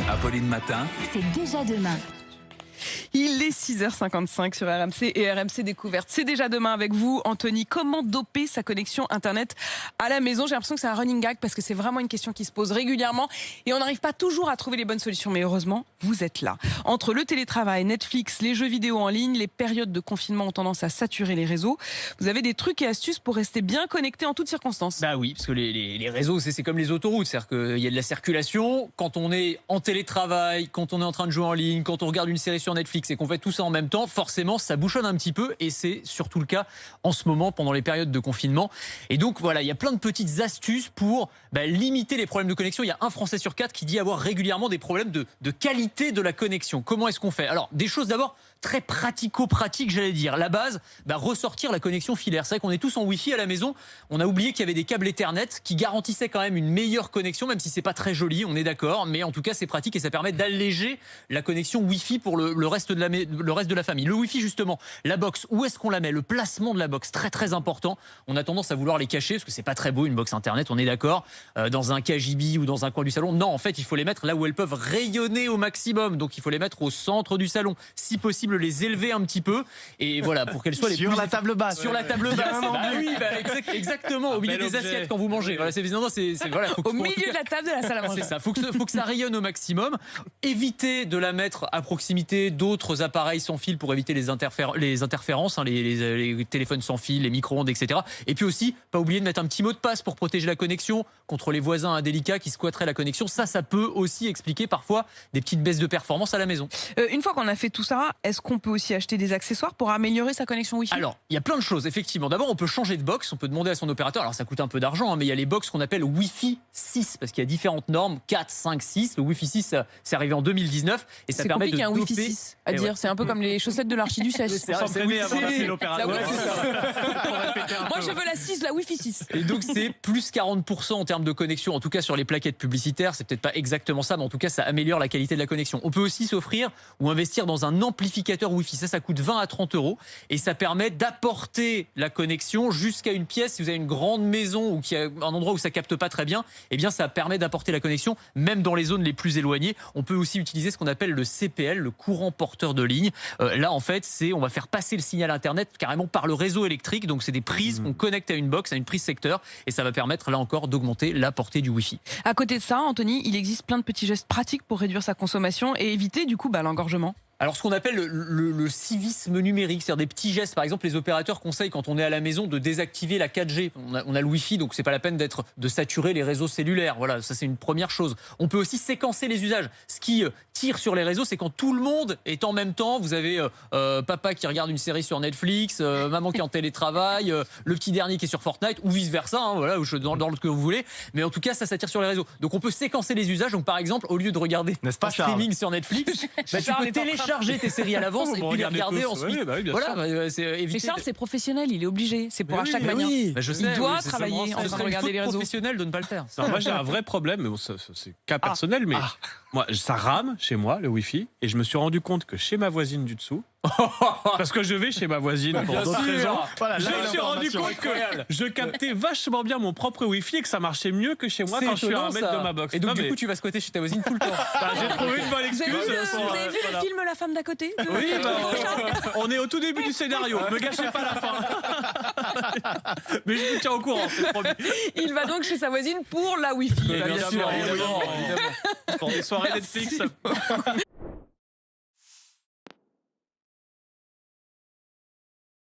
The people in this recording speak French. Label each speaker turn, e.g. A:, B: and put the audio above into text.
A: Apolline Matin.
B: C'est déjà demain.
C: Il est 6h55 sur RMC et RMC Découverte. C'est déjà demain avec vous, Anthony. Comment doper sa connexion Internet à la maison? J'ai l'impression que c'est un running gag parce que c'est vraiment une question qui se pose régulièrement et on n'arrive pas toujours à trouver les bonnes solutions. Mais heureusement, vous êtes là. Entre le télétravail, Netflix, les jeux vidéo en ligne, les périodes de confinement ont tendance à saturer les réseaux. Vous avez des trucs et astuces pour rester bien connecté en toutes circonstances?
D: Bah oui, parce que les réseaux, c'est comme les autoroutes. C'est-à-dire qu'il y a de la circulation. Quand on est en télétravail, quand on est en train de jouer en ligne, quand on regarde une série sur Netflix et qu'on fait tout ça en même temps, forcément ça bouchonne un petit peu et c'est surtout le cas en ce moment pendant les périodes de confinement. Et donc voilà, il y a plein de petites astuces pour limiter les problèmes de connexion. Il y a un Français sur 4 qui dit avoir régulièrement des problèmes de qualité de la connexion. Comment est-ce qu'on fait? Alors des choses d'abord très pratico-pratiques, j'allais dire. La base, ressortir la connexion filaire. C'est vrai qu'on est tous en Wi-Fi à la maison. On a oublié qu'il y avait des câbles Ethernet qui garantissaient quand même une meilleure connexion, même si c'est pas très joli, on est d'accord. Mais en tout cas, c'est pratique et ça permet d'alléger la connexion Wi-Fi pour le reste de la famille. Le Wi-Fi, justement, la box, où est-ce qu'on la met? Le placement de la box, très très important. On a tendance à vouloir les cacher parce que c'est pas très beau une box Internet, on est d'accord. Dans un KGB ou dans un coin du salon. Non, en fait, il faut les mettre là où elles peuvent rayonner au maximum. Donc, il faut les mettre au centre du salon. Si possible, les élever un petit peu et voilà pour qu'elles soient les
E: sur
D: plus
E: la table basse.
D: Sur la table basse. Exactement, au milieu des assiettes quand vous mangez. Voilà, voilà,
C: au milieu de la table de la salle à manger.
D: C'est ça. Faut que ça rayonne au maximum. Évitez de la mettre à proximité d'autres appareils sans fil pour éviter les interférences, les téléphones sans fil, les micro-ondes, etc. Et puis aussi, pas oublier de mettre un petit mot de passe pour protéger la connexion contre les voisins indélicats qui squatteraient la connexion. Ça peut aussi expliquer parfois des petites baisses de performance à la maison.
C: Une fois qu'on a fait tout ça, est-ce qu'on peut aussi acheter des accessoires pour améliorer sa connexion Wi-Fi?
D: Alors, il y a plein de choses, effectivement. D'abord, on peut changer de box, on peut demander à son opérateur. Alors, ça coûte un peu d'argent, mais il y a les box qu'on appelle Wi-Fi 6, parce qu'il y a différentes normes, 4, 5, 6. Le Wi-Fi 6, c'est arrivé en 2019 et ça permet de doper.
C: C'est compliqué un Wi-Fi 6 à dire. C'est un peu comme les chaussettes de l'archiduchesse.
D: C'est l'opérateur.
C: Moi, je veux la 6, la Wi-Fi 6.
D: Et donc, c'est plus 40% en termes de connexion, en tout cas sur les plaquettes publicitaires. C'est peut-être pas exactement ça, mais en tout cas, ça améliore la qualité de la connexion. On peut aussi s'offrir ou investir dans un amplificateur Wi-Fi. Ça coûte 20 à 30 € et ça permet d'apporter la connexion jusqu'à une pièce. Si vous avez une grande maison ou qu'il y a un endroit où ça capte pas très bien, eh bien ça permet d'apporter la connexion même dans les zones les plus éloignées. On peut aussi utiliser ce qu'on appelle le CPL, le courant porteur de ligne. Là en fait, on va faire passer le signal Internet carrément par le réseau électrique. Donc c'est des prises qu'on connecte à une box, à une prise secteur et ça va permettre là encore d'augmenter la portée du Wi-Fi.
C: À côté de ça, Anthony, il existe plein de petits gestes pratiques pour réduire sa consommation et éviter du coup l'engorgement.
D: Alors ce qu'on appelle le civisme numérique, c'est-à-dire des petits gestes. Par exemple, les opérateurs conseillent quand on est à la maison de désactiver la 4G. On a le Wi-Fi, donc c'est pas la peine de saturer les réseaux cellulaires. Voilà, ça c'est une première chose. On peut aussi séquencer les usages. Ce qui tire sur les réseaux, c'est quand tout le monde est en même temps. Vous avez papa qui regarde une série sur Netflix, maman qui est en télétravail, le petit dernier qui est sur Fortnite, ou vice-versa, voilà, dans le que vous voulez. Mais en tout cas, ça tire sur les réseaux. Donc on peut séquencer les usages. Donc par exemple, au lieu de regarder un streaming sur Netflix, tu peux télécharger tes séries à l'avance et puis les regarder ensuite.
C: Mais Charles, c'est professionnel, il est obligé. C'est pour à chaque manière. Il doit travailler en train de regarder les réseaux.
D: Professionnel de ne pas le faire.
E: Non, moi j'ai un vrai problème, mais bon, c'est cas personnel, mais moi ça rame chez moi le Wi-Fi et je me suis rendu compte que chez ma voisine du dessous, parce que je vais chez ma voisine pour d'autres raisons, je me suis rendu compte que je captais vachement bien mon propre Wi-Fi et que ça marchait mieux que chez moi quand je suis à 1 mètre de ma box.
D: Et donc du coup tu vas squatter chez ta voisine tout le temps.
E: J'ai trouvé une bonne excuse.
C: Vous avez vu le film La femme d'à côté?
E: Oui, on est au tout début du scénario. Ne gâchez pas la fin. Mais je vous tiens au courant, c'est promis.
C: Il va donc chez sa voisine pour la Wi-Fi.
D: Bien sûr, évidemment.
E: Pour des soirées Netflix.